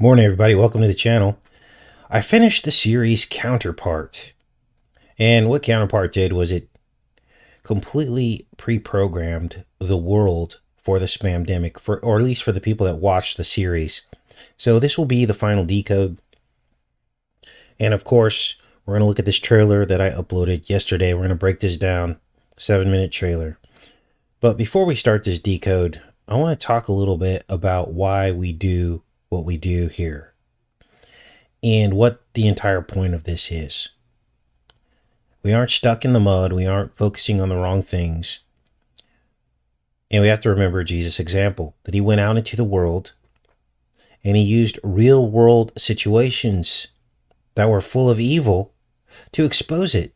Morning, everybody. Welcome to the channel. I finished the series Counterpart. And what Counterpart did was it completely pre-programmed the world for the spamdemic, or at least for the people that watched the series. So this will be the final decode. And of course, we're going to look at this trailer that I uploaded yesterday. We're going to break this down, 7-minute trailer. But before we start this decode, I want to talk a little bit about why we do what we do here and what the entire point of this is. We aren't stuck in the mud. We aren't focusing on the wrong things. And we have to remember Jesus' example, that he went out into the world and he used real world situations that were full of evil to expose it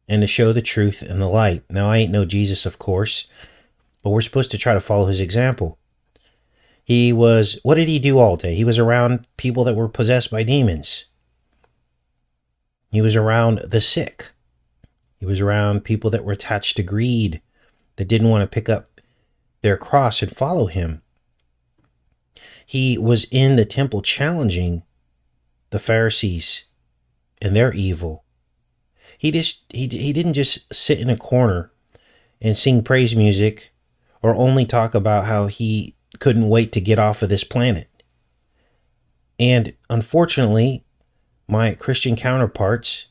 and to show the truth and the light. Now, I ain't no Jesus, of course, but we're supposed to try to follow his example. What did he do all day? He was around people that were possessed by demons. He was around the sick. He was around people that were attached to greed, that didn't want to pick up their cross and follow him. He was in the temple challenging the Pharisees and their evil. He didn't just sit in a corner and sing praise music or only talk about how he couldn't wait to get off of this planet. And unfortunately, my Christian counterparts,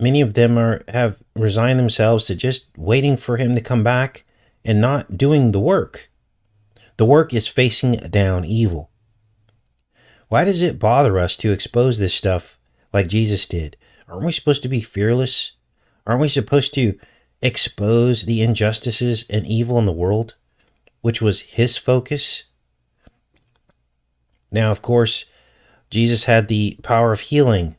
many of them have resigned themselves to just waiting for him to come back and not doing the work. The work is facing down evil. Why does it bother us to expose this stuff like Jesus did? Aren't we supposed to be fearless? Aren't we supposed to expose the injustices and evil in the world, which was his focus? Now, of course, Jesus had the power of healing.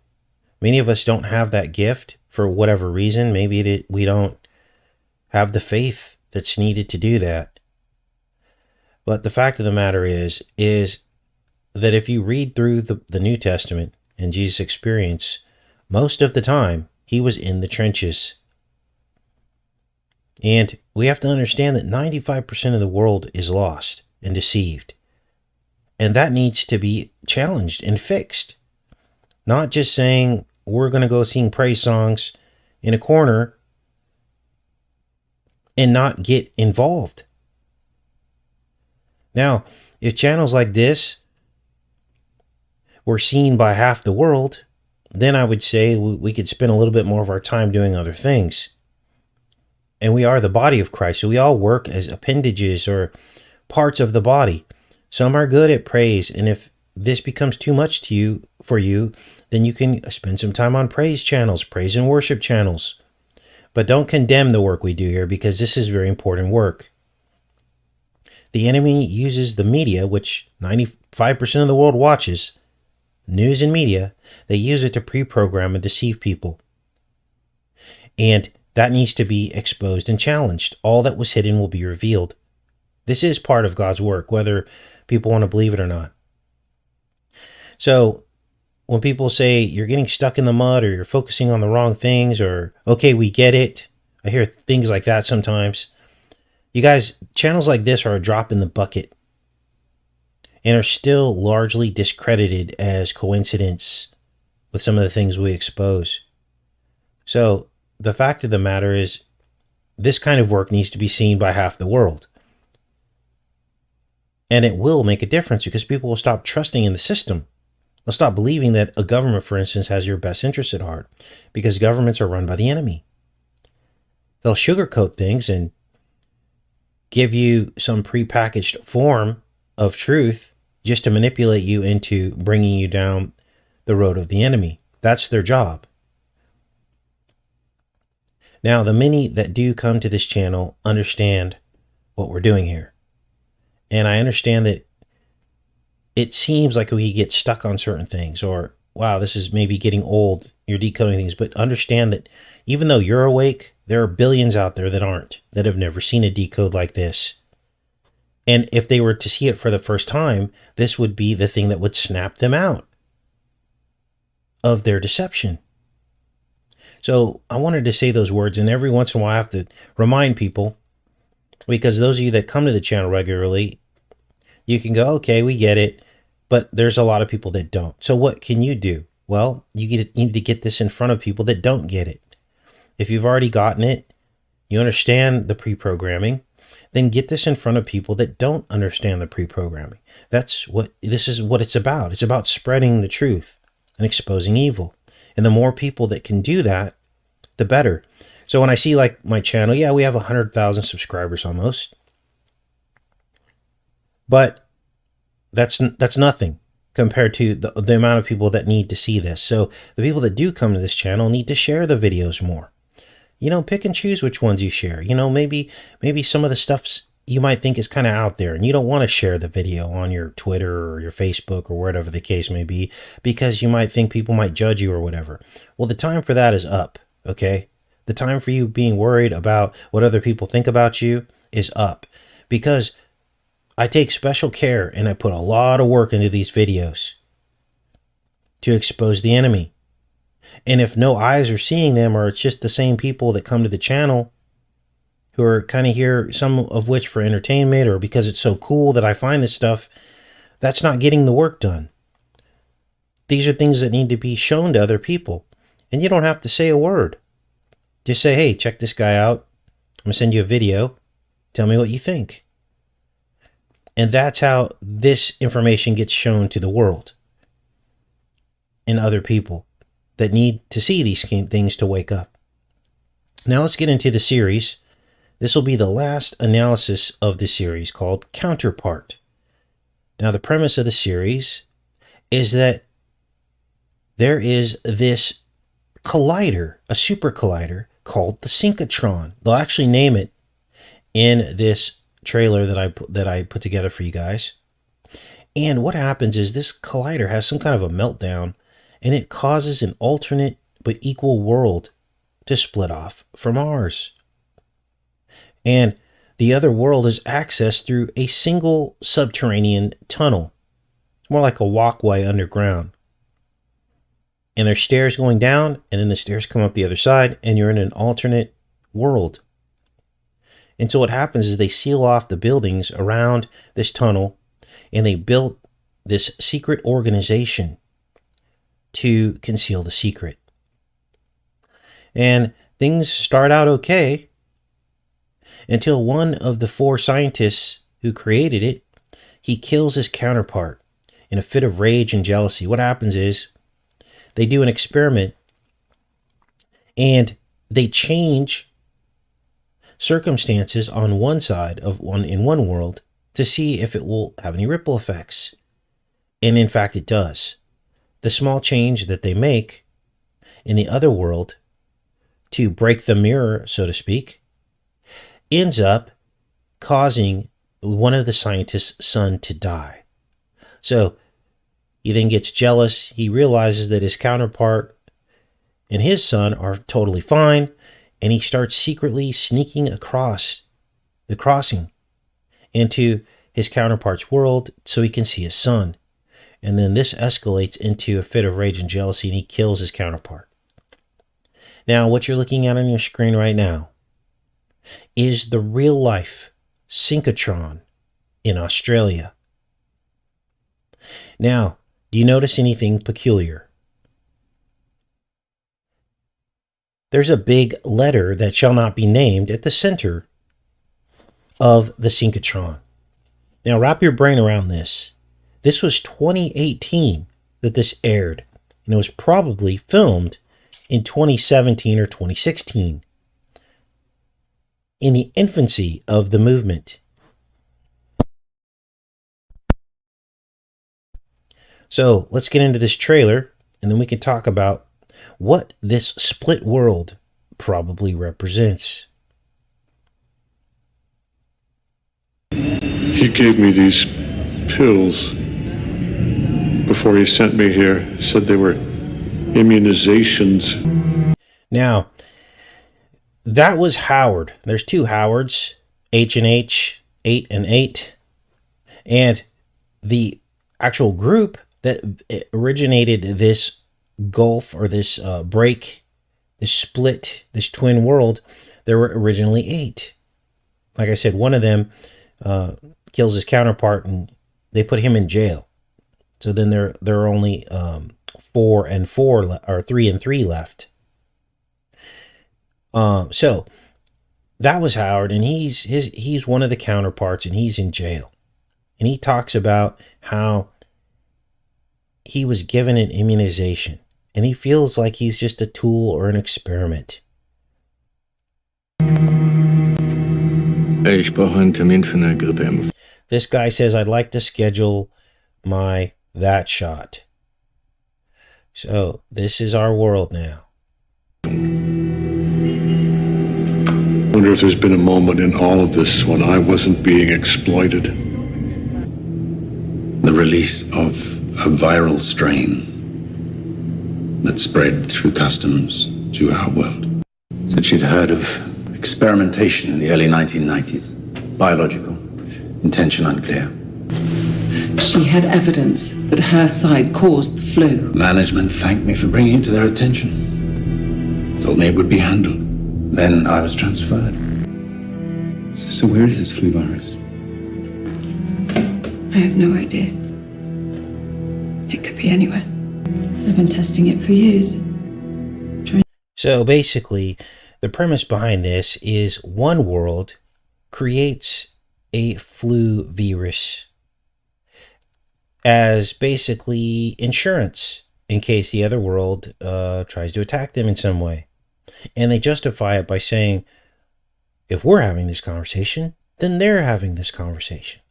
Many of us don't have that gift for whatever reason. Maybe we don't have the faith that's needed to do that. But the fact of the matter is that if you read through the New Testament and Jesus' experience, most of the time he was in the trenches. And we have to understand that 95% of the world is lost and deceived. And that needs to be challenged and fixed. Not just saying we're going to go sing praise songs in a corner and not get involved. Now, if channels like this were seen by half the world, then I would say we could spend a little bit more of our time doing other things. And we are the body of Christ, so we all work as appendages or parts of the body. Some are good at praise, and if this becomes too much for you, then you can spend some time on praise channels, praise and worship channels. But don't condemn the work we do here, because this is very important work. The enemy uses the media, which 95% of the world watches, news and media. They use it to pre-program and deceive people. And that needs to be exposed and challenged. All that was hidden will be revealed. This is part of God's work, whether people want to believe it or not. So when people say you're getting stuck in the mud or you're focusing on the wrong things or, okay, we get it. I hear things like that sometimes. You guys, channels like this are a drop in the bucket and are still largely discredited as coincidence with some of the things we expose. So the fact of the matter is, this kind of work needs to be seen by half the world. And it will make a difference because people will stop trusting in the system. They'll stop believing that a government, for instance, has your best interest at heart, because governments are run by the enemy. They'll sugarcoat things and give you some prepackaged form of truth just to manipulate you into bringing you down the road of the enemy. That's their job. Now, the many that do come to this channel understand what we're doing here. And I understand that it seems like we get stuck on certain things, or, wow, this is maybe getting old, you're decoding things. But understand that even though you're awake, there are billions out there that aren't, that have never seen a decode like this. And if they were to see it for the first time, this would be the thing that would snap them out of their deception. So I wanted to say those words, and every once in a while I have to remind people, because those of you that come to the channel regularly, You can go, okay, we get it, but there's a lot of people that don't. So what can you do? Well, you need to get this in front of people that don't get it. If you've already gotten it, you understand the pre-programming, then get this in front of people that don't understand the pre-programming. This is what it's about. It's about spreading the truth and exposing evil. And the more people that can do that, the better. So when I see like my channel, yeah, we have 100,000 subscribers almost. But that's nothing compared to the amount of people that need to see this. So the people that do come to this channel need to share the videos more. You know, pick and choose which ones you share. You know, maybe some of the stuff you might think is kind of out there and you don't want to share the video on your Twitter or your Facebook or whatever the case may be, because you might think people might judge you or whatever. Well, the time for that is up, okay? The time for you being worried about what other people think about you is up, because I take special care and I put a lot of work into these videos to expose the enemy. And if no eyes are seeing them, or it's just the same people that come to the channel who are kind of here, some of which for entertainment or because it's so cool that I find this stuff, that's not getting the work done. These are things that need to be shown to other people. And you don't have to say a word. Just say, hey, check this guy out. I'm going to send you a video. Tell me what you think. And that's how this information gets shown to the world and other people that need to see these things to wake up. Now let's get into the series. This will be the last analysis of the series, called Counterpart. Now the premise of the series is that there is this collider, a super collider called the synchrotron. They'll actually name it in this trailer that I put together for you guys. And what happens is this collider has some kind of a meltdown, and it causes an alternate but equal world to split off from ours. And the other world is accessed through a single subterranean tunnel. It's more like a walkway underground. And there's stairs going down, and then the stairs come up the other side, and you're in an alternate world. And so what happens is they seal off the buildings around this tunnel, and they built this secret organization to conceal the secret. And things start out okay until one of the 4 scientists who created it, he kills his counterpart in a fit of rage and jealousy. What happens is they do an experiment and they change circumstances on one side of in one world to see if it will have any ripple effects. And in fact, it does. The small change that they make in the other world to break the mirror, so to speak, ends up causing one of the scientists' son to die. So he then gets jealous. He realizes that his counterpart and his son are totally fine, and he starts secretly sneaking across the crossing into his counterpart's world so he can see his son. And then this escalates into a fit of rage and jealousy, and he kills his counterpart. Now, what you're looking at on your screen right now is the real-life synchrotron in Australia. Now, do you notice anything peculiar? There's a big letter that shall not be named at the center of the synchrotron. Now, wrap your brain around this. This was 2018 that this aired, and it was probably filmed in 2017 or 2016, in the infancy of the movement. So let's get into this trailer, and then we can talk about what this split world probably represents. He gave me these pills before he sent me here. Said they were immunizations. Now, that was Howard. There's 2 Howards, H and H, 8 and 8. And the actual group that originated this gulf, or this break, this split, this twin world, there were originally 8. Like I said, one of them kills his counterpart, and they put him in jail. So then there are only 4 and 4 or 3 and 3 left. So that was Howard, and he's one of the counterparts, and he's in jail. And he talks about how he was given an immunization, and he feels like he's just a tool or an experiment. Ich brauche einen Termin für eine Grippeimpfung. This guy says, I'd like to schedule that shot. So this is our world now. I wonder if there's been a moment in all of this when I wasn't being exploited. The release of a viral strain that spread through customs to our world. Said she'd heard of experimentation in the early 1990s. Biological. Intention unclear. She had evidence that her side caused the flu. Management thanked me for bringing it to their attention. Told me it would be handled. Then I was transferred. So where is this flu virus? I have no idea. It could be anywhere. I've been testing it for years. So basically, the premise behind this is one world creates a flu virus as basically insurance in case the other world tries to attack them in some way. And they justify it by saying, if we're having this conversation, then they're having this conversation.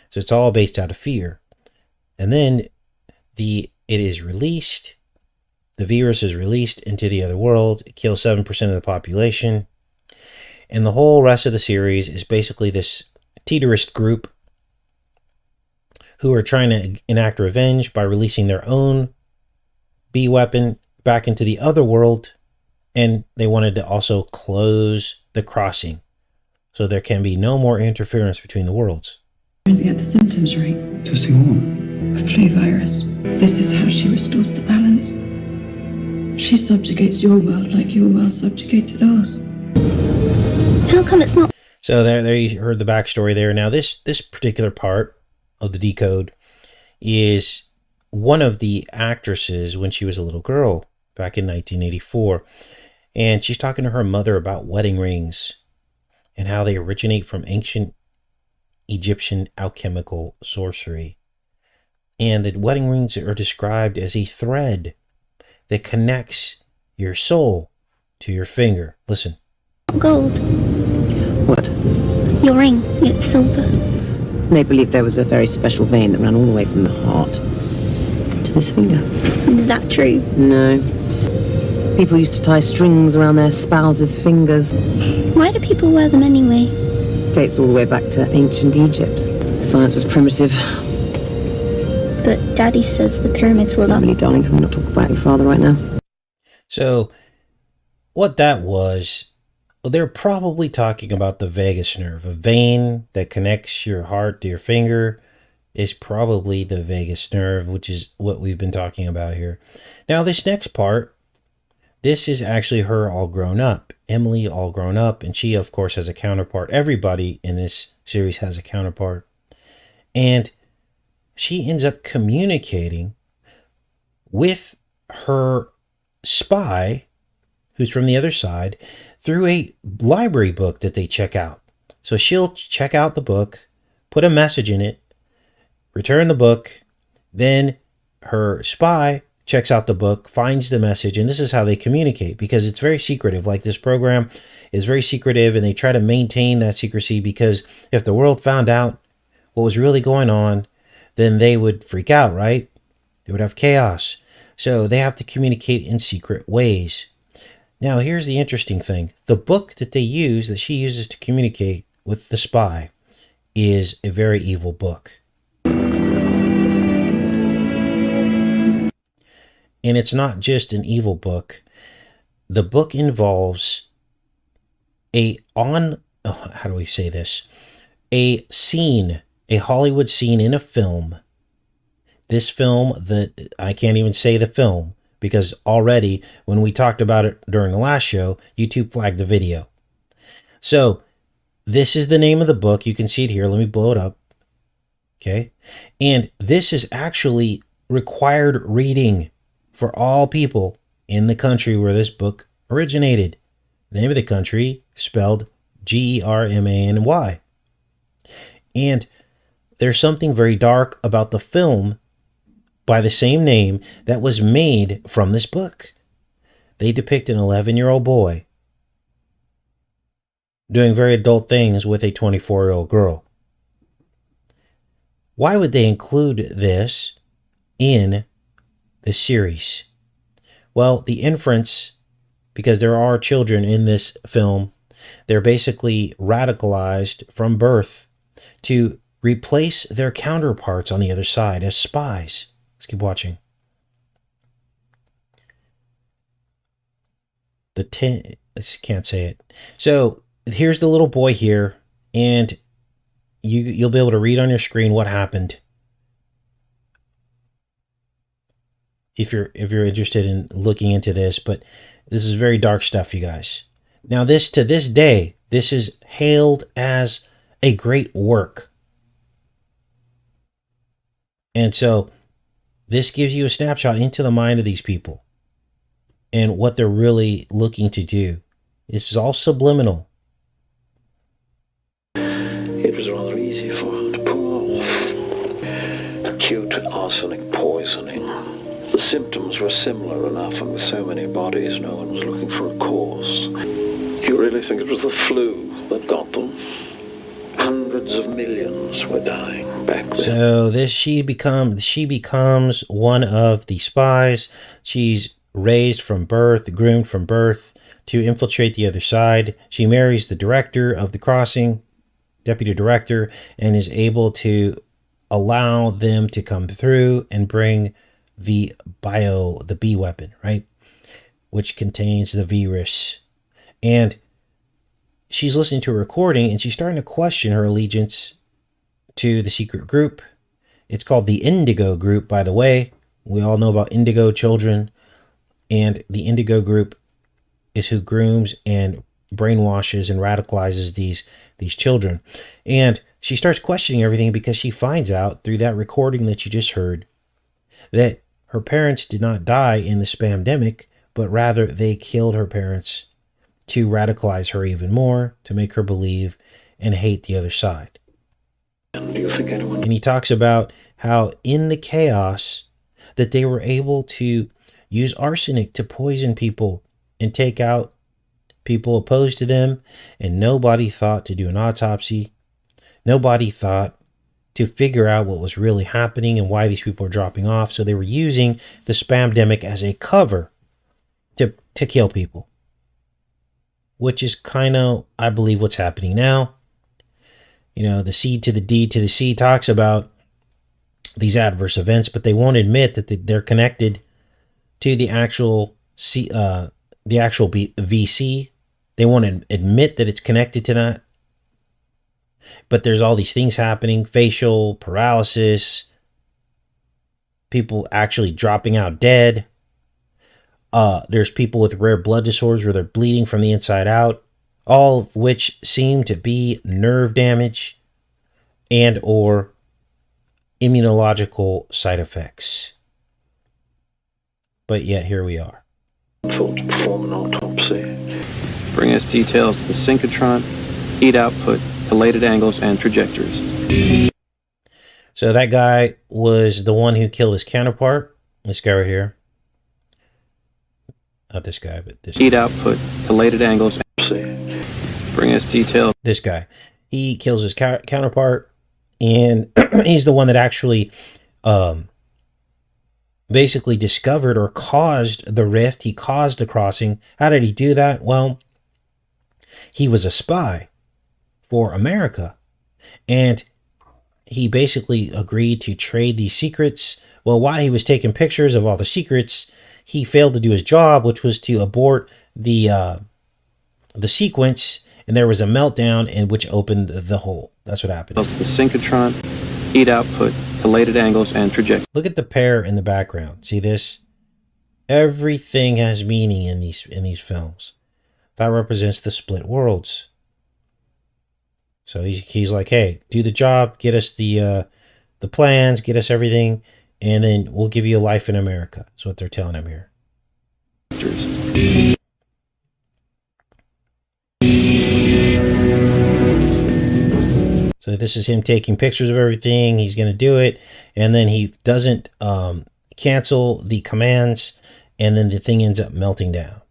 So it's all based out of fear. And then it is released, the virus is released into the other world, it kills 7% of the population. And the whole rest of the series is basically this terrorist group who are trying to enact revenge by releasing their own bee weapon back into the other world. And they wanted to also close the crossing so there can be no more interference between the worlds. They had the symptoms right. Testing on. A flu virus. This is how she restores the balance. She subjugates your world like your world subjugated ours. How come it's not? So there you heard the backstory there. Now this particular part of the decode is one of the actresses when she was a little girl back in 1984. And she's talking to her mother about wedding rings and how they originate from ancient Egyptian alchemical sorcery. And the wedding rings are described as a thread that connects your soul to your finger. Listen. Gold. What? Your ring. It's silver. They believed there was a very special vein that ran all the way from the heart to this finger. Is that true? No. People used to tie strings around their spouses' fingers. Why do people wear them anyway? Dates all the way back to ancient Egypt. Science was primitive. But Daddy says the pyramids were up. Really, darling, can we not talk about your father right now? So, what that was, they're probably talking about the vagus nerve. A vein that connects your heart to your finger is probably the vagus nerve, which is what we've been talking about here. Now, this next part, this is actually her all grown up. Emily all grown up, and she, of course, has a counterpart. Everybody in this series has a counterpart. And she ends up communicating with her spy, who's from the other side, through a library book that they check out. So she'll check out the book, put a message in it, return the book, then her spy checks out the book, finds the message, and this is how they communicate, because it's very secretive. Like, this program is very secretive, and they try to maintain that secrecy, because if the world found out what was really going on, then they would freak out, right? They would have chaos. So they have to communicate in secret ways. Now, here's the interesting thing. The book that they use, that she uses to communicate with the spy, is a very evil book. And it's not just an evil book. The book involves a scene, a Hollywood scene in a film. This film, that I can't even say the film, because already when we talked about it during the last show, YouTube flagged the video. So this is the name of the book. You can see it here. Let me blow it up. Okay. And this is actually required reading for all people in the country where this book originated. The name of the country spelled Germany. And there's something very dark about the film by the same name that was made from this book. They depict an 11-year-old boy doing very adult things with a 24-year-old girl. Why would they include this in the series? Well, the inference, because there are children in this film, they're basically radicalized from birth to replace their counterparts on the other side as spies. Let's keep watching. I can't say it. So here's the little boy here, and you'll be able to read on your screen what happened if you're interested in looking into this. But this is very dark stuff, you guys. Now, this to this day, this is hailed as a great work. And so this gives you a snapshot into the mind of these people and what they're really looking to do. This is all subliminal. It was rather easy for her to pull off. Acute arsenic poisoning. The symptoms were similar enough, and with so many bodies, no one was looking for a cause. You really think it was the flu that got them? Hundreds of millions were dying back then. So she becomes one of the spies. She's raised from birth, groomed from birth to infiltrate the other side. She marries the director of the crossing, deputy director, and is able to allow them to come through and bring the B weapon, right? Which contains the virus. And she's listening to a recording, and she's starting to question her allegiance to the secret group. It's called the Indigo Group, by the way. We all know about Indigo children. And the Indigo Group is who grooms and brainwashes and radicalizes these children. And she starts questioning everything because she finds out through that recording that you just heard that her parents did not die in the spamdemic, but rather they killed her parents to radicalize her even more, to make her believe and hate the other side. And he talks about how in the chaos that they were able to use arsenic to poison people and take out people opposed to them, and nobody thought to do an autopsy. Nobody thought to figure out what was really happening and why these people were dropping off. So they were using the spamdemic as a cover to kill people, which is kind of, I believe, what's happening now. You know, the C to the D to the C talks about these adverse events, but they won't admit that they're connected to the actual VC. They won't admit that it's connected to that. But there's all these things happening, facial paralysis, people actually dropping out dead. There's people with rare blood disorders where they're bleeding from the inside out, all of which seem to be nerve damage and or immunological side effects. But yet here we are. Thought to perform an autopsy. Bring us details of the synchrotron, heat output, collated angles, and trajectories. So that guy was the one who killed his counterpart. This guy right here. Not this guy, but this heat guy. Output, collated angles. Bring us details. This guy. He kills his counterpart, and he's the one that actually basically discovered or caused the rift. He caused the crossing. How did he do that? Well, he was a spy for America, and he basically agreed to trade these secrets. Well, while he was taking pictures of all the secrets, he failed to do his job, which was to abort the sequence, and there was a meltdown, and which opened the hole. That's what happened. The synchrotron, heat output, collated angles, and trajectories. Look at the pair in the background. See this? Everything has meaning in these films. That represents the split worlds. So he's like, hey, do the job, get us the the plans, get us everything, and then we'll give you a life in America. That's what they're telling him here. So this is him taking pictures of everything. He's going to do it, and then he doesn't cancel the commands, and then the thing ends up melting down.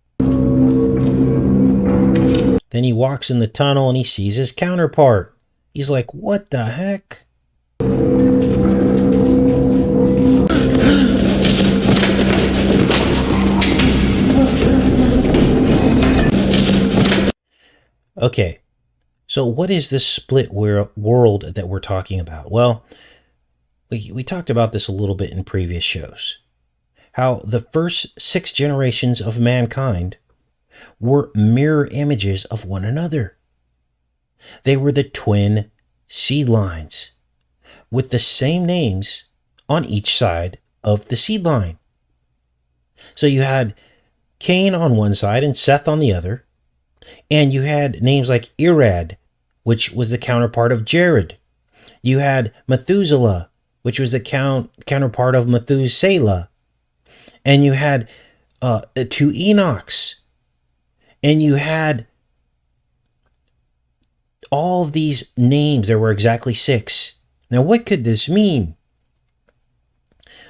Then he walks in the tunnel and he sees his counterpart. He's like, what the heck? Okay, so what is this split world that we're talking about? Well, we talked about this a little bit in previous shows. How the first 6 generations of mankind were mirror images of one another. They were the twin seed lines with the same names on each side of the seed line. So you had Cain on one side and Seth on the other. And you had names like Irad, which was the counterpart of Jared. You had Methuselah, which was the counterpart of Methuselah. And you had 2 Enochs. And you had all of these names. There were exactly 6. Now, what could this mean?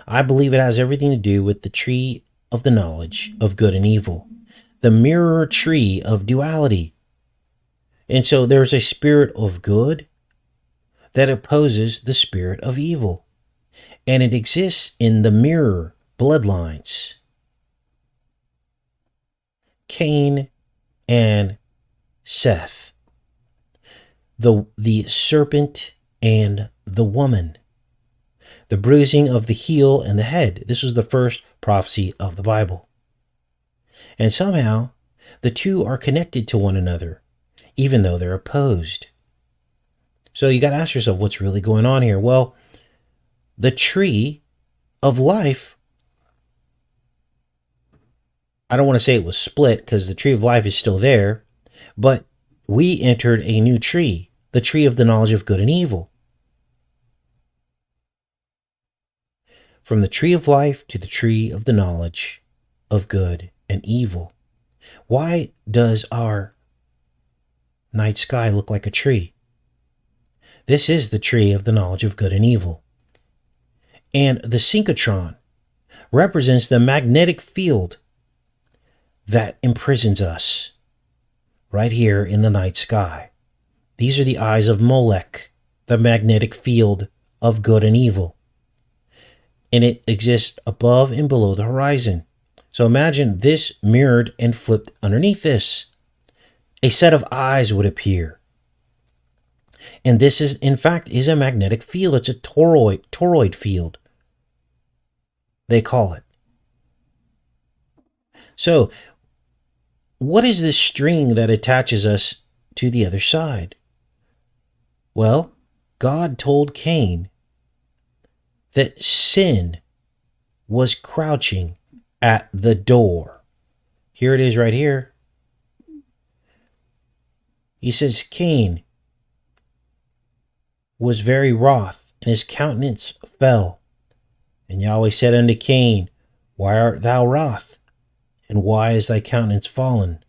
I believe it has everything to do with the tree of the knowledge of good and evil. The mirror tree of duality. And so there's a spirit of good that opposes the spirit of evil. And it exists in the mirror bloodlines. Cain and Seth. The serpent and the woman. The bruising of the heel and the head. This was the first prophecy of the Bible. And somehow, the two are connected to one another, even though they're opposed. So you got to ask yourself, what's really going on here? Well, the tree of life, I don't want to say it was split because the tree of life is still there, but we entered a new tree, the tree of the knowledge of good and evil. From the tree of life to the tree of the knowledge of good and evil. Why does our night sky look like a tree? This is the tree of the knowledge of good and evil. And the synchrotron represents the magnetic field that imprisons us right here in the night sky. These are the eyes of Molech, the magnetic field of good and evil. And it exists above and below the horizon. So imagine this mirrored and flipped underneath this. A set of eyes would appear. And this is, in fact, is a magnetic field. It's a toroid field, they call it. So, what is this string that attaches us to the other side? Well, God told Cain that sin was crouching at the door. Here it is right here. He says, Cain was very wroth, and his countenance fell. And Yahweh said unto Cain, Why art thou wroth? And why is thy countenance fallen?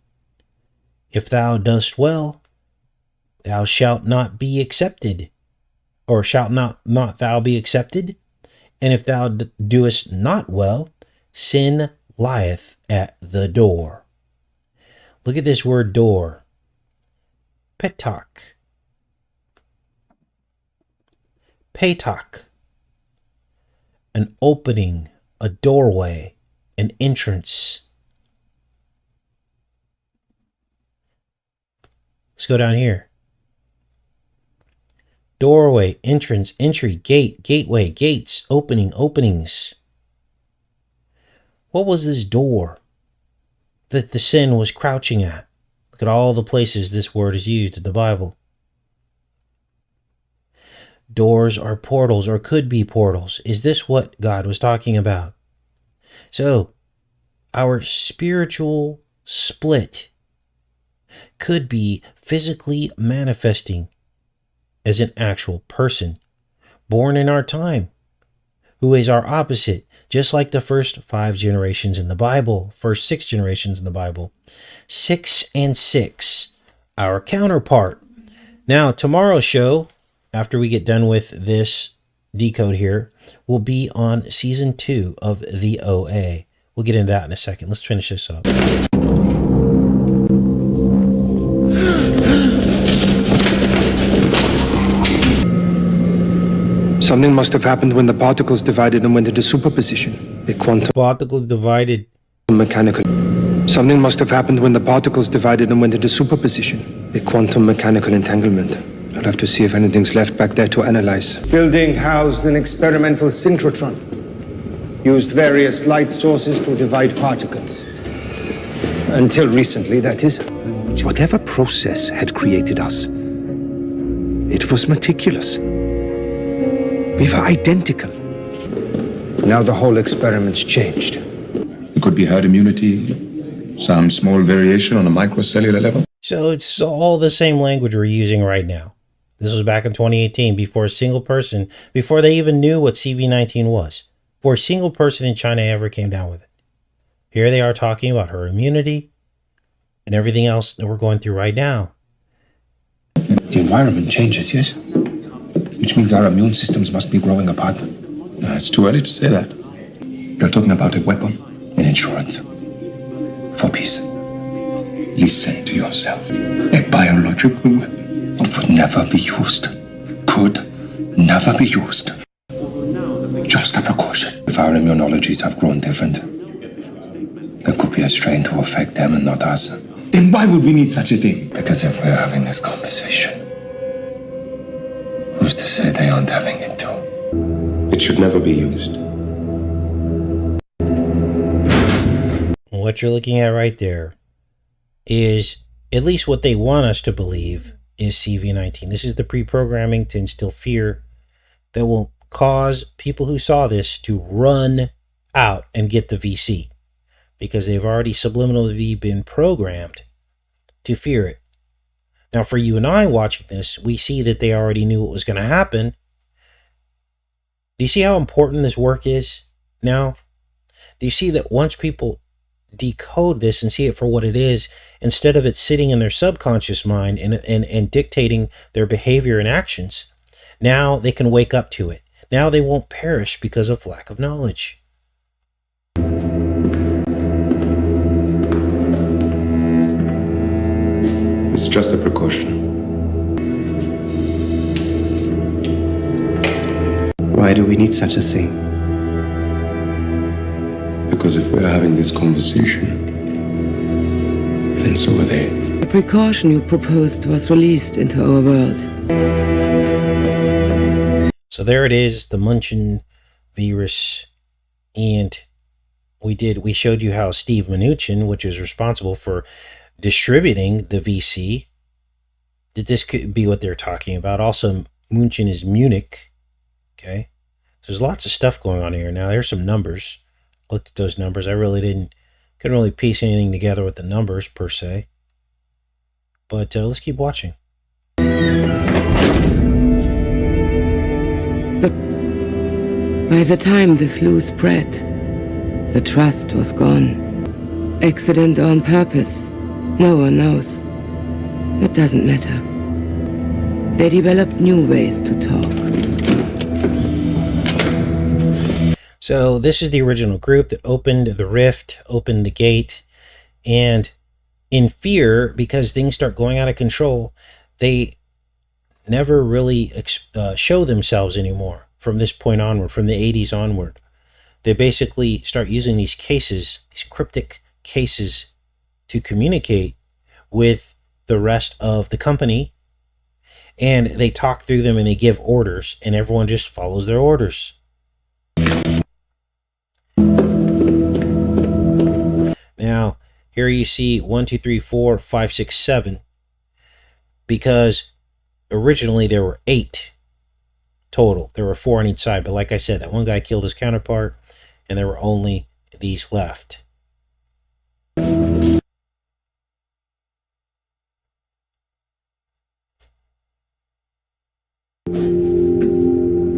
If thou dost well, thou shalt not be accepted. Or shalt not thou be accepted? And if thou doest not well, sin lieth at the door. Look at this word door. Petak. Petak. An opening, a doorway, an entrance. Let's go down here. Doorway, entrance, entry, gate, gateway, gates, opening, openings. What was this door that the sin was crouching at? Look at all the places this word is used in the Bible. Doors are portals, or could be portals. Is this what God was talking about? So, our spiritual split could be physically manifesting as an actual person, born in our time, who is our opposite, just like the first 5 generations in the Bible, first 6 generations in the Bible. 6 and 6, our counterpart. Now, tomorrow's show, after we get done with this decode here, will be on season 2 of the OA. We'll get into that in a second. Let's finish this up. Something must have happened when the particles divided and went into superposition. A quantum particle divided mechanical. Something must have happened when the particles divided and went into superposition. A quantum mechanical entanglement. I'll have to see if anything's left back there to analyze. Building housed an experimental synchrotron. Used various light sources to divide particles. Until recently, that is. Whatever process had created us, it was meticulous. We were identical. Now the whole experiment's changed. It could be herd immunity, some small variation on a microcellular level. So it's all the same language we're using right now. This was back in 2018, before a single person, before they even knew what CV-19 was, before a single person in China ever came down with it. Here they are talking about herd immunity and everything else that we're going through right now. The environment changes, yes? Which means our immune systems must be growing apart. It's too early to say that. You're talking about a weapon? An insurance. For peace. Listen to yourself. A biological weapon. It would never be used. Could never be used. Just a precaution. If our immunologies have grown different, there could be a strain to affect them and not us. Then why would we need such a thing? Because if we're having this conversation, who's to say they aren't having it too? It should never be used. What you're looking at right there is at least what they want us to believe is CV-19. This is the pre-programming to instill fear that will cause people who saw this to run out and get the VC because they've already subliminally been programmed to fear it. Now, for you and I watching this, we see that they already knew what was going to happen. Do you see how important this work is now? Do you see that once people decode this and see it for what it is, instead of it sitting in their subconscious mind and dictating their behavior and actions, now they can wake up to it. Now they won't perish because of lack of knowledge. It's just a precaution. Why do we need such a thing? Because if we're having this conversation, then so are they. The precaution you proposed was released into our world. So there it is, the Munchen virus. And we showed you how Steve Mnuchin, which is responsible for distributing the VC, that this could be what they're talking about. Also, Munchen is Munich. Okay. So there's lots of stuff going on here. Now, there's some numbers. Looked at those numbers. I really couldn't really piece anything together with the numbers per se. But let's keep watching. By the time the flu spread, the trust was gone. Accident on purpose, no one knows. It doesn't matter. They developed new ways to talk. So this is the original group that opened the rift, opened the gate, and in fear, because things start going out of control, they never really show themselves anymore from this point onward, from the 80s onward. They basically start using these cases, these cryptic cases, to communicate with the rest of the company, and they talk through them and they give orders, and everyone just follows their orders. Now, here you see 1, 2, 3, 4, 5, 6, 7, because originally there were 8 total. There were 4 on each side, but like I said, that one guy killed his counterpart, and there were only these left.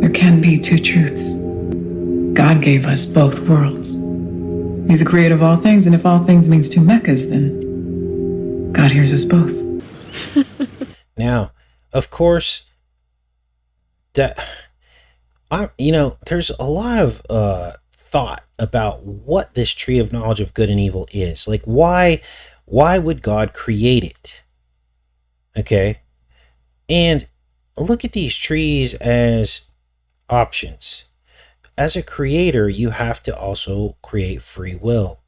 Okay. two truths. God gave us both worlds. He's the creator of all things, and if all things means two Meccas, then God hears us both. Now, of course, there's a lot of thought about what this tree of knowledge of good and evil is. Like, why would God create it? Okay, and look at these trees as options. As a creator, you have to also create free will.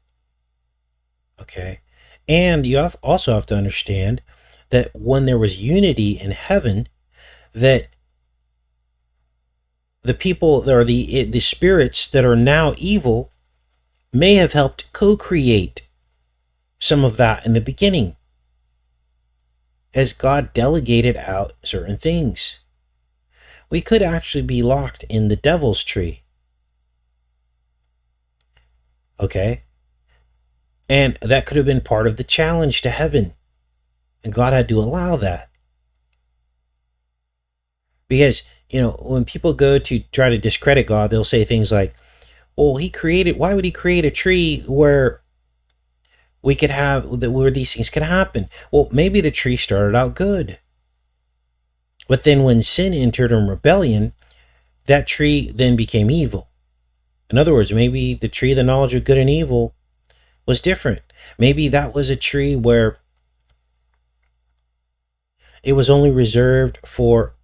Okay, and you also have to understand that when there was unity in heaven, that the people or the spirits that are now evil may have helped co-create some of that in the beginning, as God delegated out certain things. We could actually be locked in the devil's tree. Okay? And that could have been part of the challenge to heaven. And God had to allow that. Because, when people go to try to discredit God, they'll say things like, well, why would he create a tree where where these things can happen? Well, maybe the tree started out good. But then when sin entered in rebellion, that tree then became evil. In other words, maybe the tree of the knowledge of good and evil was different. Maybe that was a tree where it was only reserved for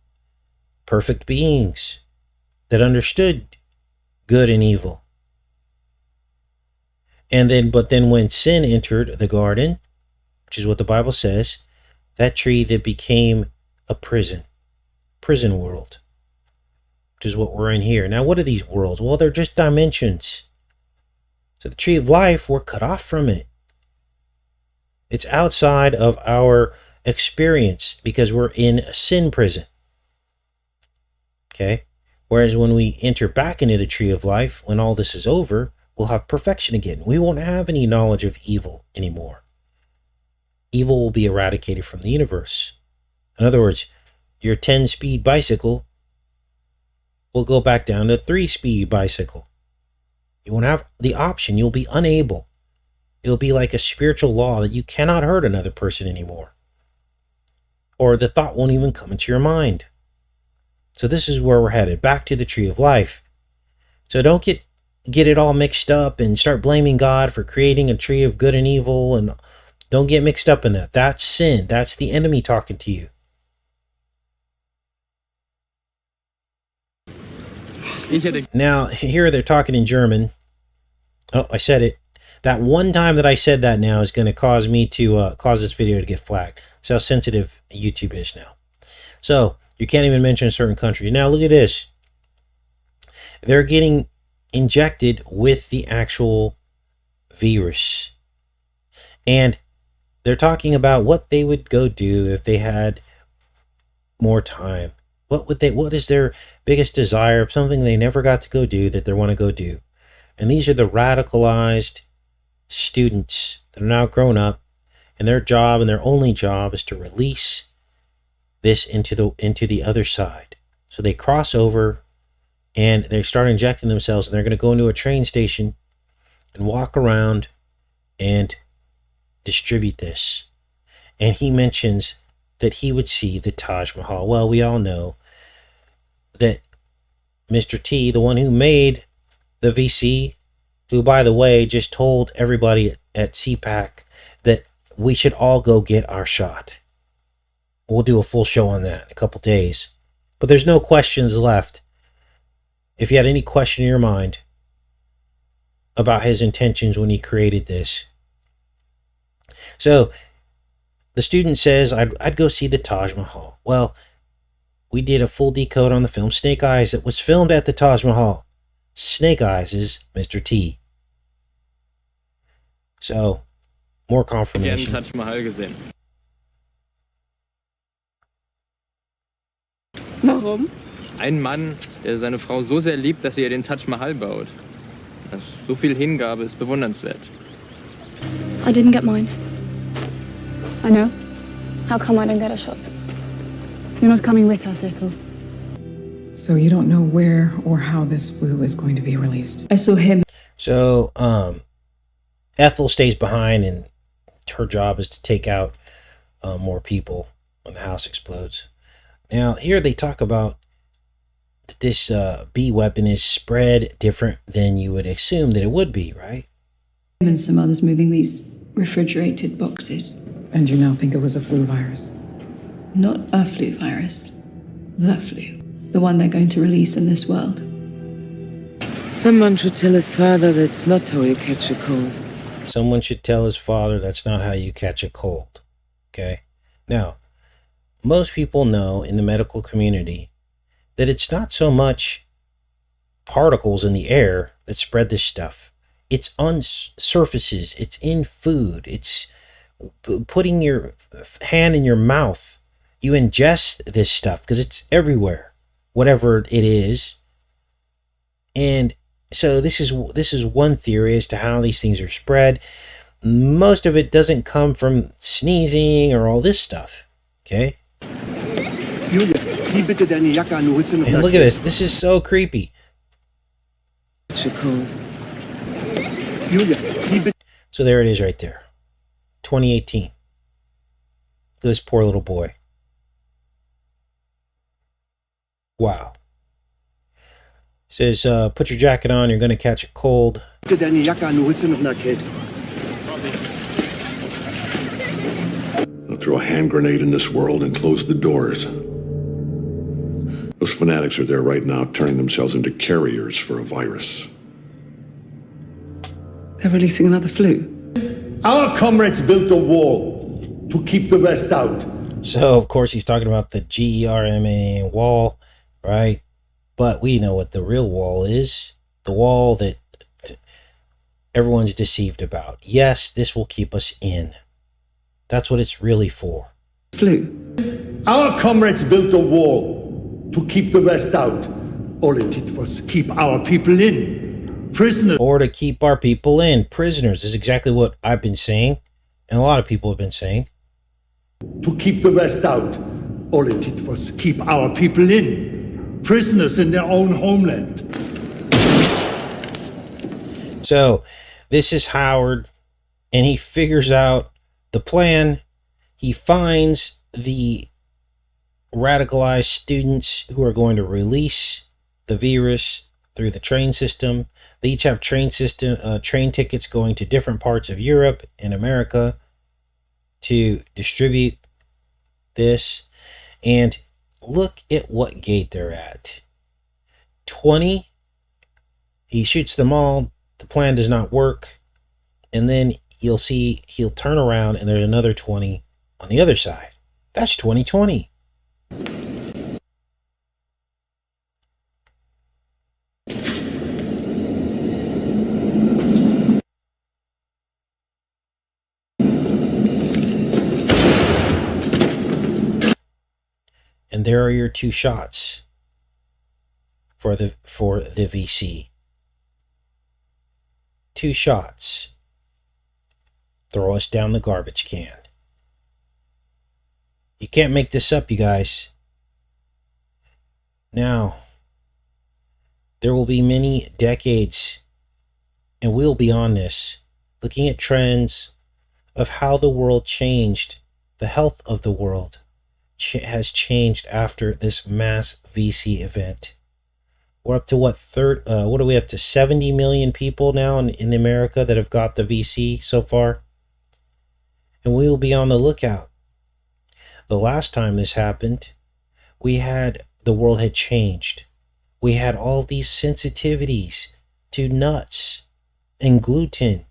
perfect beings that understood good and evil. But then when sin entered the garden, which is what the Bible says, that tree that became a prison world, which is what we're in here. Now, what are these worlds? Well, they're just dimensions. So the tree of life, we're cut off from it. It's outside of our experience because we're in a sin prison. Okay? Whereas when we enter back into the tree of life, when all this is over, we'll have perfection again. We won't have any knowledge of evil anymore. Evil will be eradicated from the universe. In other words, your 10-speed bicycle will go back down to a 3-speed bicycle. You won't have the option. You'll be unable. It'll be like a spiritual law that you cannot hurt another person anymore. Or the thought won't even come into your mind. So this is where we're headed, back to the tree of life. So don't get it all mixed up and start blaming God for creating a tree of good and evil, and don't get mixed up in that. That's sin. That's the enemy talking to you. Now, here they're talking in German. Oh, I said it. That one time that I said that now is going to cause me to cause this video to get flagged. That's how sensitive YouTube is now. So, you can't even mention certain countries. Now, look at this. They're getting injected with the actual virus. And they're talking about what they would go do if they had more time. What is their biggest desire of something they never got to go do that they want to go do? And these are the radicalized students that are now grown up, and their job and their only job is to release this into the other side. So they cross over and they start injecting themselves, and they're going to go into a train station and walk around and distribute this. And he mentions that he would see the Taj Mahal. Well, we all know that Mr. T, the one who made the VC, who, by the way, just told everybody at CPAC that we should all go get our shot. We'll do a full show on that in a couple days. But there's no questions left. If you had any question in your mind about his intentions when he created this. So, the student says, I'd go see the Taj Mahal. Well, we did a full decode on the film Snake Eyes that was filmed at the Taj Mahal. Snake Eyes is Mr. T. So, more confirmation. Taj Mahal gesehen. Warum? Ein Mann, der seine Frau so sehr liebt, dass er den Taj Mahal baut. So viel Hingabe ist bewundernswert. I didn't get mine. I know. How come I don't get a shot? You're not coming with us, Ethel. So you don't know where or how this flu is going to be released? I saw him. So, Ethel stays behind, and her job is to take out more people when the house explodes. Now, here they talk about that this bee weapon is spread different than you would assume that it would be, right? And some others moving these refrigerated boxes. And you now think it was a flu virus? Not a flu virus. The flu. The one they're going to release in this world. Someone should tell his father that's not how you catch a cold. Someone should tell his father that's not how you catch a cold. Okay? Now, most people know in the medical community that it's not so much particles in the air that spread this stuff. It's on surfaces. It's in food. It's putting your hand in your mouth. You ingest this stuff because it's everywhere, whatever it is. And so this is one theory as to how these things are spread. Most of it doesn't come from sneezing or all this stuff. Okay? And look at this. This is so creepy. So there it is right there. 2018. Look at this poor little boy. Wow. Says, put your jacket on, you're going to catch a cold. They'll throw a hand grenade in this world and close the doors. Those fanatics are there right now, turning themselves into carriers for a virus. They're releasing another flu. Our comrades built a wall to keep the West out. So, of course, he's talking about the GERMA wall, right? But we know what the real wall is. The wall that everyone's deceived about. Yes, this will keep us in. That's what it's really for. Flu. Our comrades built a wall to keep the West out. All it did was keep our people in. Prisoners. Or to keep our people in. Prisoners is exactly what I've been saying. And a lot of people have been saying. To keep the West out. All it did was keep our people in. Prisoners in their own homeland. So, this is Howard, and he figures out the plan. He finds the radicalized students who are going to release the virus through the train system. They each have train tickets going to different parts of Europe and America to distribute this. And look at what gate they're at. 20. He shoots them all. The plan does not work. And then you'll see he'll turn around and there's another 20 on the other side. That's 2020. And there are your two shots for the VC. Two shots. Throw us down the garbage can. You can't make this up, you guys. Now, there will be many decades, and we'll be on this, looking at trends of how the world changed, the health of the world has changed after this mass VC event. We're up to what are we up to? 70 million people now in America that have got the VC so far. And we will be on the lookout. The last time this happened, the world had changed. We had all these sensitivities to nuts and gluten.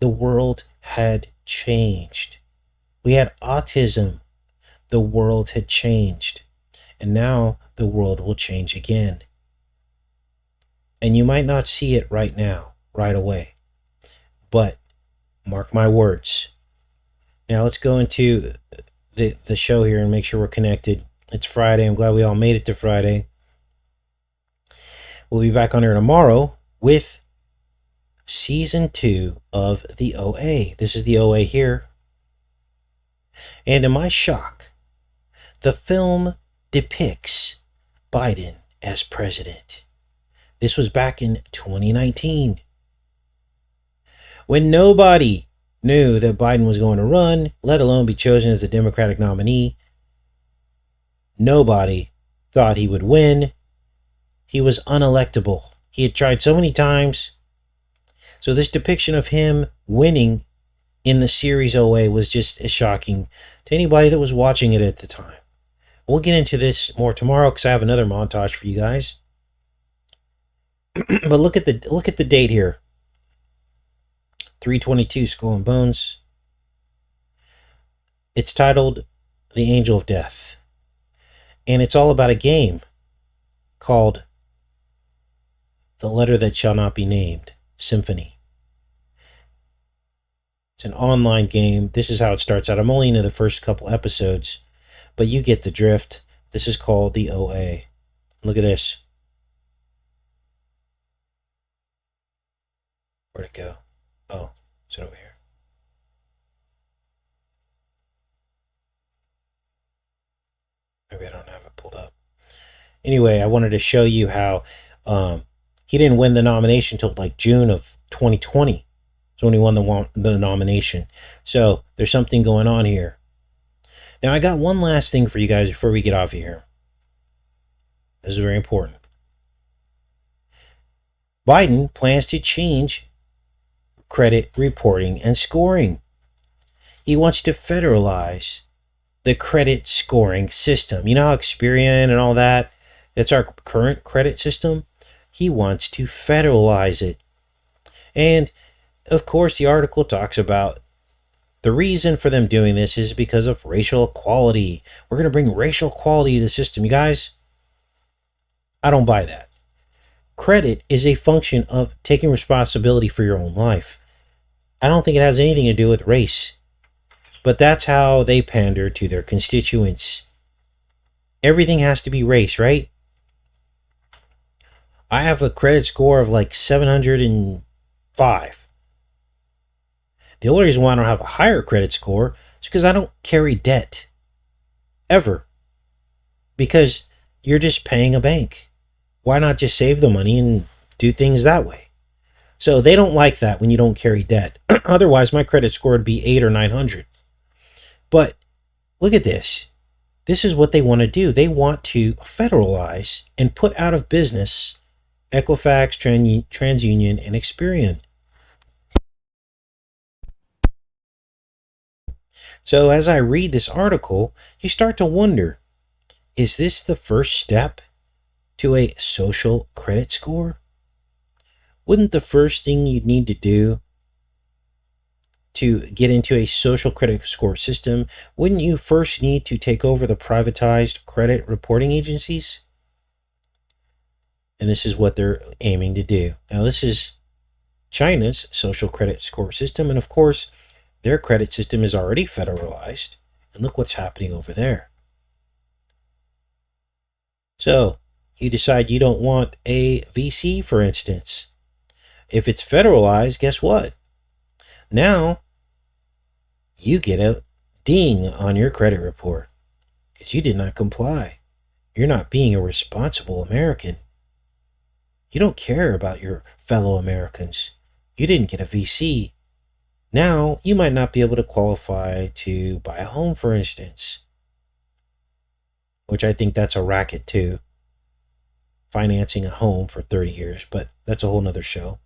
The world had changed. We had autism. The world had changed. And now the world will change again. And you might not see it right now, right away. But mark my words. Now let's go into the show here and make sure we're connected. It's Friday. I'm glad we all made it to Friday. We'll be back on here tomorrow with Season 2 of the OA. This is the OA here. And to my shock, the film depicts Biden as president. This was back in 2019, when nobody knew that Biden was going to run, let alone be chosen as the Democratic nominee. Nobody thought he would win. He was unelectable. He had tried so many times. So this depiction of him winning in the series OA was just as shocking to anybody that was watching it at the time. We'll get into this more tomorrow because I have another montage for you guys. But look at the date here. 3/22, Skull and Bones. It's titled The Angel of Death. And it's all about a game called The Letter That Shall Not Be Named, Symphony. It's an online game. This is how it starts out. I'm only into the first couple episodes, but you get the drift. This is called the OA. Look at this. Where'd it go? Oh, is it over here? Maybe I don't have it pulled up. Anyway, I wanted to show you how he didn't win the nomination until like June of 2020. So when he won the nomination. So there's something going on here. Now I got one last thing for you guys before we get off of here. This is very important. Biden plans to change credit reporting and scoring. He wants to federalize the credit scoring system. You know how Experian and all that, that's our current credit system? He wants to federalize it. And of course, the article talks about the reason for them doing this is because of racial equality. We're going to bring racial equality to the system. You guys, I don't buy that. Credit is a function of taking responsibility for your own life. I don't think it has anything to do with race. But that's how they pander to their constituents. Everything has to be race, right? I have a credit score of like 705. The only reason why I don't have a higher credit score is because I don't carry debt. Ever. Because you're just paying a bank. Why not just save the money and do things that way? So they don't like that when you don't carry debt. Otherwise, my credit score would be 800 or 900. But look at this. This is what they want to do. They want to federalize and put out of business Equifax, TransUnion, and Experian. So as I read this article, you start to wonder, is this the first step to a social credit score? Wouldn't the first thing you'd need to do to get into a social credit score system, wouldn't you first need to take over the privatized credit reporting agencies? And this is what they're aiming to do. Now, this is China's social credit score system, and of course, their credit system is already federalized. And look what's happening over there. So, you decide you don't want a VC, for instance. If it's federalized, guess what? Now, you get a ding on your credit report because you did not comply. You're not being a responsible American. You don't care about your fellow Americans. You didn't get a VC. Now, you might not be able to qualify to buy a home, for instance. Which I think that's a racket too. Financing a home for 30 years, but that's a whole nother show.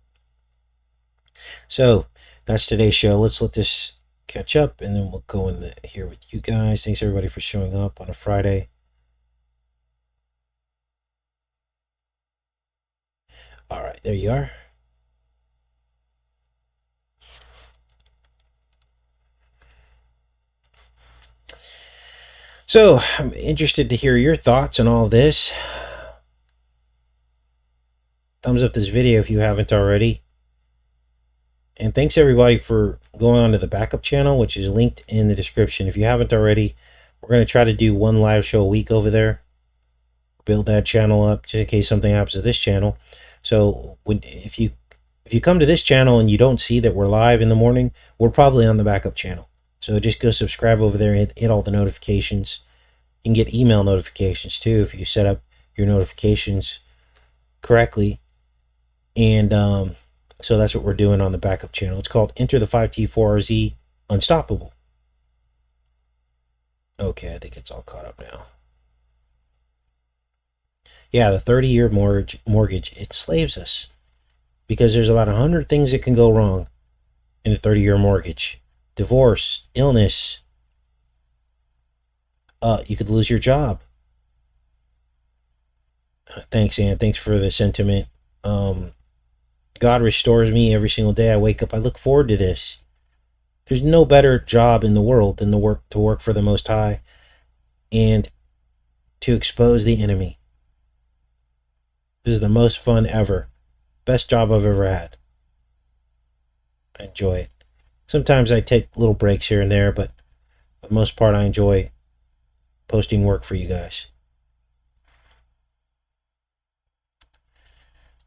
So, that's today's show. Let's let this catch up, and then we'll go in here with you guys. Thanks everybody for showing up on a Friday. All right, there you are. So, I'm interested to hear your thoughts on all this. Thumbs up this video if you haven't already. And thanks everybody for going on to the backup channel, which is linked in the description. If you haven't already, we're going to try to do one live show a week over there. Build that channel up just in case something happens to this channel. So if you come to this channel and you don't see that we're live in the morning, we're probably on the backup channel. So just go subscribe over there and hit all the notifications. You can get email notifications too if you set up your notifications correctly. And so that's what we're doing on the backup channel. It's called Enter the 5T4RZ Unstoppable. Okay, I think it's all caught up now. Yeah, the 30-year mortgage, it slaves us. Because there's about 100 things that can go wrong in a 30-year mortgage. Divorce, illness. You could lose your job. Thanks, Ann. Thanks for the sentiment. God restores me every single day. I wake up. I look forward to this. There's no better job in the world than to work for the Most High and to expose the enemy. This is the most fun ever. Best job I've ever had. I enjoy it. Sometimes I take little breaks here and there, but for the most part I enjoy posting work for you guys.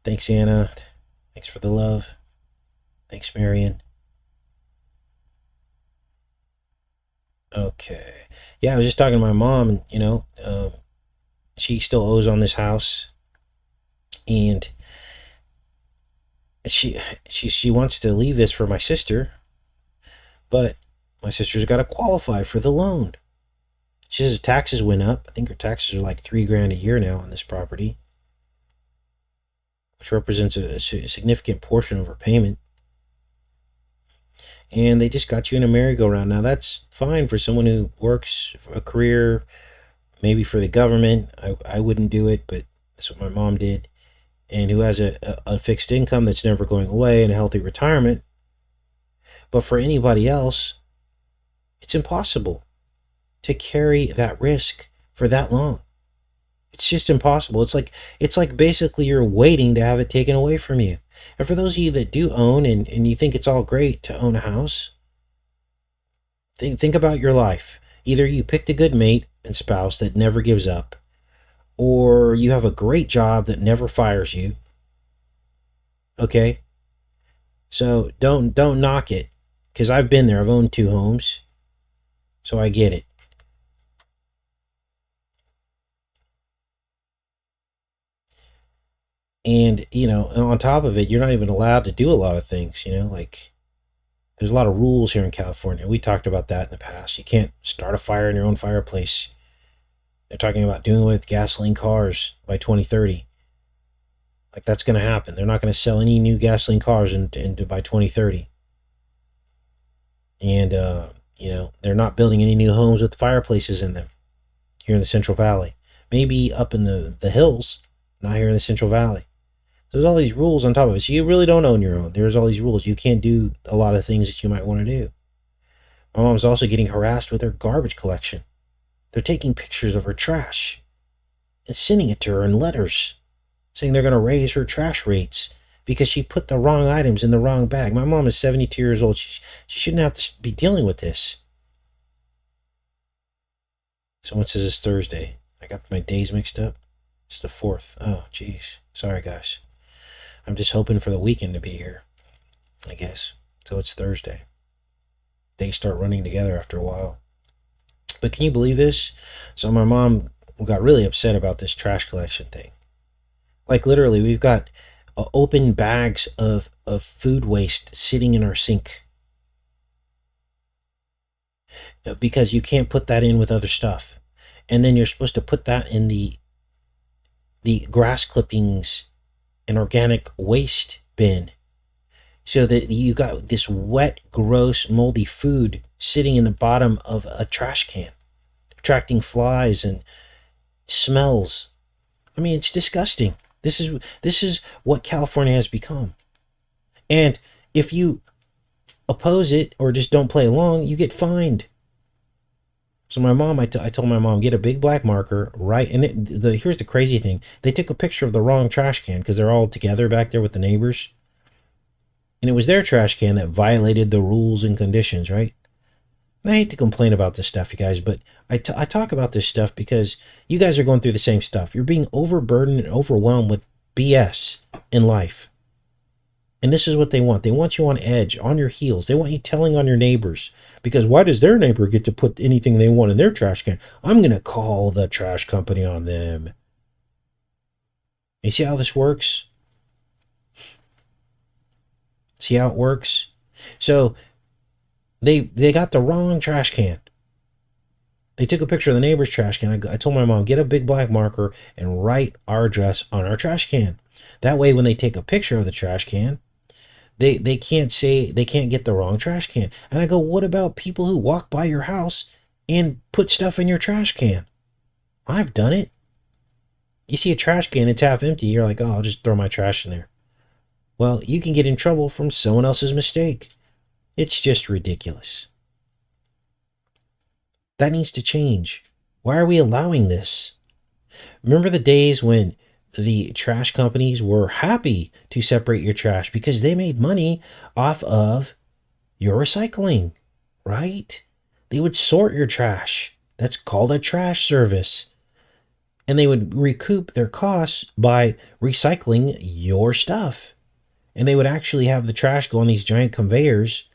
Thanks, Anna. Thanks for the love. Thanks, Marion. Okay. Yeah, I was just talking to my mom, and, she still owes on this house. And she wants to leave this for my sister, but my sister's got to qualify for the loan. She says taxes went up. I think her taxes are like $3,000 a year now on this property, which represents a significant portion of her payment. And they just got you in a merry-go-round. Now that's fine for someone who works for a career, maybe for the government. I wouldn't do it, but that's what my mom did. And who has a fixed income that's never going away and a healthy retirement. But for anybody else, it's impossible to carry that risk for that long. It's just impossible. It's like basically you're waiting to have it taken away from you. And for those of you that do own and you think it's all great to own a house, think about your life. Either you picked a good mate and spouse that never gives up, or you have a great job that never fires you. Okay? So don't knock it, because I've been there. I've owned 2 homes, so I get it. And, on top of it, you're not even allowed to do a lot of things, like there's a lot of rules here in California. We talked about that in the past. You can't start a fire in your own fireplace. They're talking about doing away with gasoline cars by 2030. Like, that's going to happen. They're not going to sell any new gasoline cars by 2030. And, they're not building any new homes with fireplaces in them here in the Central Valley. Maybe up in the hills, not here in the Central Valley. There's all these rules on top of it. So you really don't own your own. There's all these rules. You can't do a lot of things that you might want to do. My mom's also getting harassed with her garbage collection. They're taking pictures of her trash and sending it to her in letters, saying they're going to raise her trash rates because she put the wrong items in the wrong bag. My mom is 72 years old. She shouldn't have to be dealing with this. Someone says it's Thursday. I got my days mixed up. It's the 4th. Oh, jeez. Sorry, guys. I'm just hoping for the weekend to be here, I guess. So it's Thursday. Days start running together after a while. But can you believe this? So my mom got really upset about this trash collection thing. Like, literally, we've got open bags of food waste sitting in our sink. Because you can't put that in with other stuff. And then you're supposed to put that in the grass clippings and organic waste bin, so that you got this wet, gross, moldy food sitting in the bottom of a trash can, attracting flies and smells. I mean, it's disgusting. This is what California has become. And if you oppose it or just don't play along, you get fined. So my mom, I told my mom, get a big black marker, right? And here's the crazy thing. They took a picture of the wrong trash can because they're all together back there with the neighbors. And it was their trash can that violated the rules and conditions, right? And I hate to complain about this stuff, you guys, but I talk about this stuff because you guys are going through the same stuff. You're being overburdened and overwhelmed with BS in life. And this is what they want. They want you on edge, on your heels. They want you telling on your neighbors. Because why does their neighbor get to put anything they want in their trash can? I'm going to call the trash company on them. You see how this works? See how it works? So they got the wrong trash can. They took a picture of the neighbor's trash can. I told my mom, get a big black marker and write our address on our trash can. That way, when they take a picture of the trash can, they can't get the wrong trash can. And I go, what about people who walk by your house and put stuff in your trash can? I've done it. You see a trash can, it's half empty. You're like, oh, I'll just throw my trash in there. Well, you can get in trouble from someone else's mistake. It's just ridiculous. That needs to change. Why are we allowing this? Remember the days when the trash companies were happy to separate your trash because they made money off of your recycling, right? They would sort your trash. That's called a trash service. And they would recoup their costs by recycling your stuff. And they would actually have the trash go on these giant conveyors,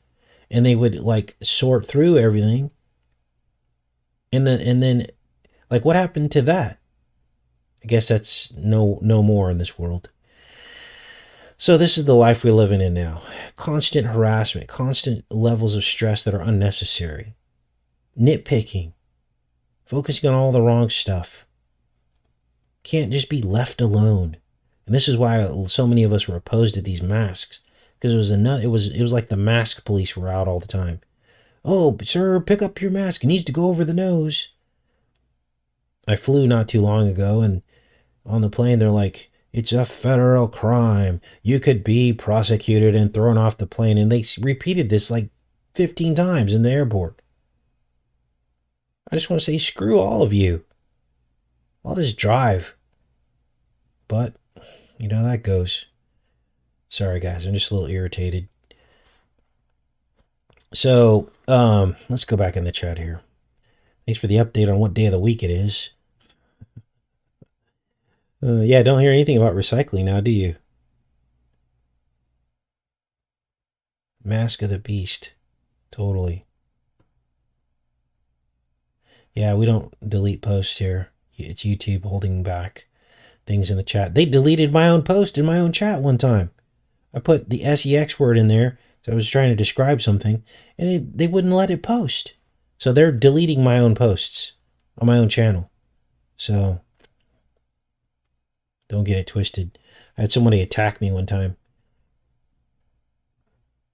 and they would like sort through everything. And then like, what happened to that? I guess that's no more in this world. So this is the life we're living in now. Constant harassment, constant levels of stress that are unnecessary. Nitpicking, focusing on all the wrong stuff. Can't just be left alone. And this is why so many of us were opposed to these masks, because it was like the mask police were out all the time. Oh, sir, pick up your mask. It needs to go over the nose. I flew not too long ago, and on the plane they're like, it's a federal crime. You could be prosecuted and thrown off the plane. And they repeated this like 15 times in the airport. I just want to say, screw all of you. I'll just drive. But, you know, that goes. Sorry, guys. I'm just a little irritated. So, let's go back in the chat here. Thanks for the update on what day of the week it is. Yeah, don't hear anything about recycling now, do you? Mask of the Beast. Totally. Yeah, we don't delete posts here. It's YouTube holding back things in the chat. They deleted my own post in my own chat one time. I put the SEX word in there. So I was trying to describe something, and they wouldn't let it post. So they're deleting my own posts on my own channel. So don't get it twisted. I had somebody attack me one time.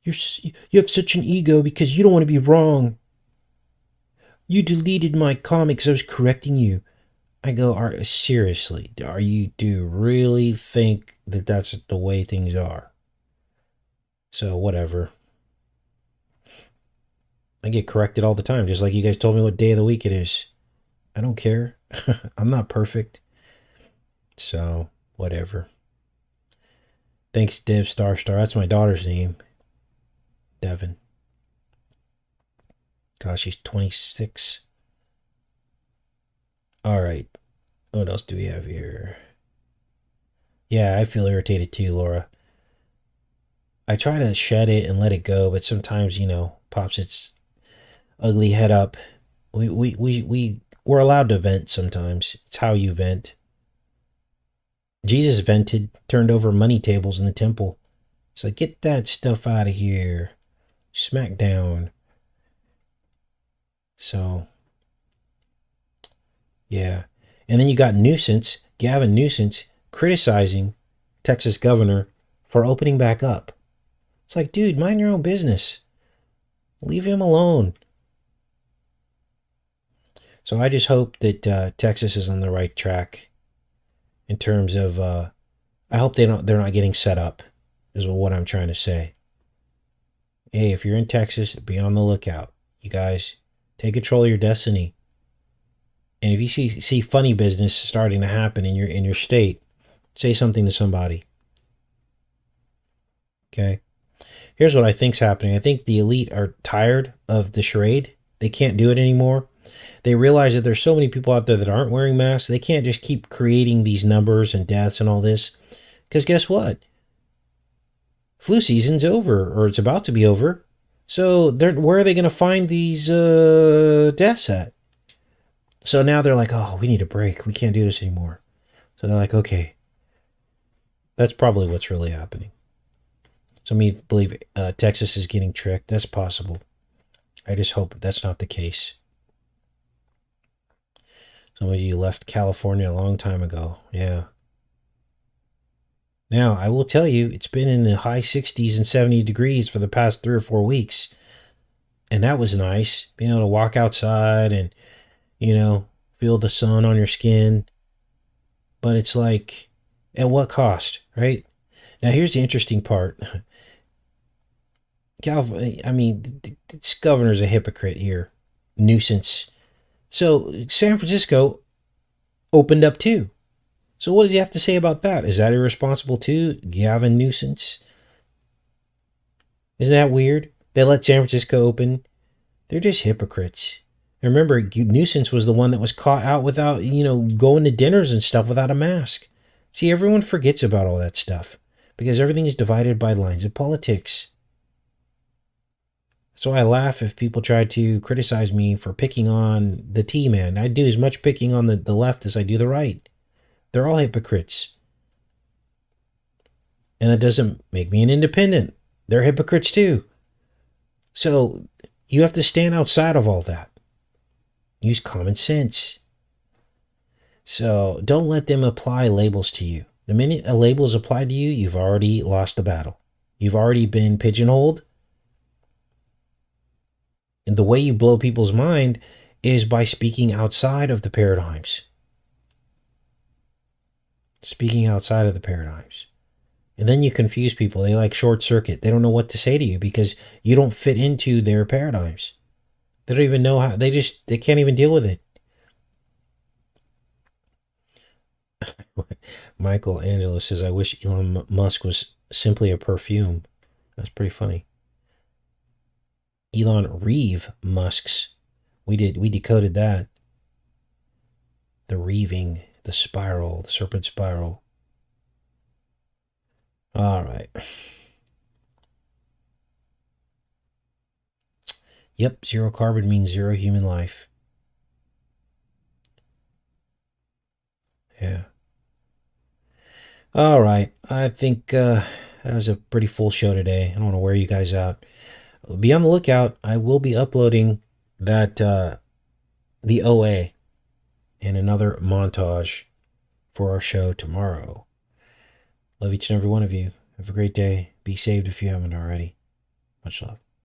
You have such an ego because you don't want to be wrong. You deleted my comment because I was correcting you. I go, seriously, do you really think that that's the way things are? So whatever. I get corrected all the time, just like you guys told me what day of the week it is. I don't care. I'm not perfect. So whatever. Thanks, Dev Star. That's my daughter's name. Devin. Gosh, she's 26. All right. What else do we have here? Yeah, I feel irritated too, Laura. I try to shed it and let it go, but sometimes, you know, pops its ugly head up. We're allowed to vent sometimes. It's how you vent. Jesus vented, turned over money tables in the temple. It's like, get that stuff out of here. Smack down. So, yeah. And then you got Gavin Newsom, criticizing Texas governor for opening back up. It's like, dude, mind your own business. Leave him alone. So I just hope that Texas is on the right track in terms of, I hope they're not getting set up, is what I'm trying to say. Hey, if you're in Texas, be on the lookout. You guys, take control of your destiny. And if you see funny business starting to happen in your state, say something to somebody. Okay? Here's what I think's happening. I think the elite are tired of the charade. They can't do it anymore. They realize that there's so many people out there that aren't wearing masks. They can't just keep creating these numbers and deaths and all this. Because guess what? Flu season's over, or it's about to be over. So where are they going to find these deaths at? So now they're like, oh, we need a break. We can't do this anymore. So they're like, okay, That's probably what's really happening. Some of you believe Texas is getting tricked. That's possible. I just hope that's not the case. Some of you left California a long time ago. Yeah. Now, I will tell you, it's been in the high 60s and 70 degrees for the past 3 or 4 weeks. And that was nice. Being able to walk outside and, feel the sun on your skin. But it's like, at what cost, right? Now, here's the interesting part. This governor's a hypocrite here. Nuisance. So, San Francisco opened up too. So what does he have to say about that? Is that irresponsible too? Gavin Nuisance? Isn't that weird? They let San Francisco open. They're just hypocrites. And remember, Nuisance was the one that was caught out without, going to dinners and stuff without a mask. See, everyone forgets about all that stuff because everything is divided by lines of politics. So I laugh if people try to criticize me for picking on the T-man. I do as much picking on the left as I do the right. They're all hypocrites. And that doesn't make me an independent. They're hypocrites too. So you have to stand outside of all that. Use common sense. So don't let them apply labels to you. The minute a label is applied to you, you've already lost the battle. You've already been pigeonholed. And the way you blow people's mind is by speaking outside of the paradigms. Speaking outside of the paradigms. And then you confuse people. They like short circuit. They don't know what to say to you because you don't fit into their paradigms. They don't even know how. They can't even deal with it. Michael Angelo says, I wish Elon Musk was simply a perfume. That's pretty funny. Elon Reeve Musks. We decoded that. The reeving. The spiral, the serpent spiral. All right. Yep, zero carbon means zero human life. Yeah. All right. I think that was a pretty full show today. I don't want to wear you guys out. Be on the lookout. I will be uploading that the OA and another montage for our show tomorrow. Love each and every one of you. Have a great day. Be saved if you haven't already. Much love.